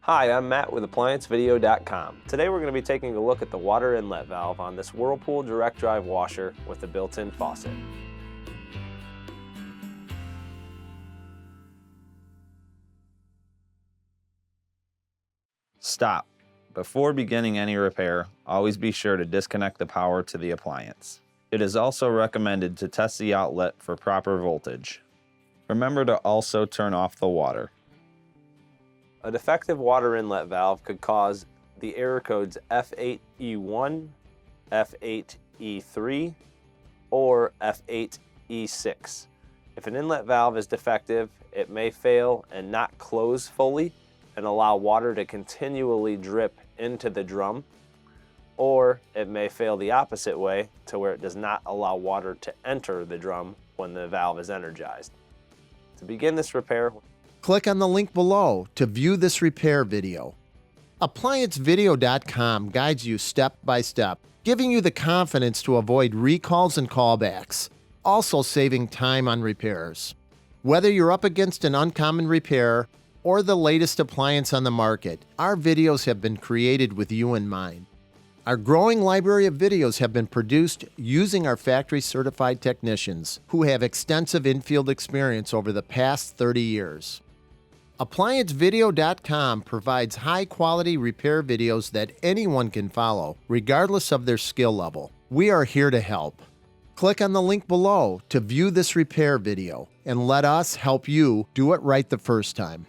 Hi, I'm Matt with ApplianceVideo.com. Today we're going to be taking a look at the water inlet valve on this Whirlpool direct drive washer with the built-in faucet. Stop. Before beginning any repair, always be sure to disconnect the power to the appliance. It is also recommended to test the outlet for proper voltage. Remember to also turn off the water. A defective water inlet valve could cause the error codes F8e1, F8e3, or F8e6. If an inlet valve is defective, it may fail and not close fully and allow water to continually drip into the drum, or it may fail the opposite way to where it does not allow water to enter the drum when the valve is energized. To begin this repair, click on the link below to view this repair video. ApplianceVideo.com guides you step by step, giving you the confidence to avoid recalls and callbacks, also saving time on repairs. Whether you're up against an uncommon repair or the latest appliance on the market, our videos have been created with you in mind. Our growing library of videos have been produced using our factory-certified technicians who have extensive infield experience over the past 30 years. ApplianceVideo.com provides high-quality repair videos that anyone can follow, regardless of their skill level. We are here to help. Click on the link below to view this repair video and let us help you do it right the first time.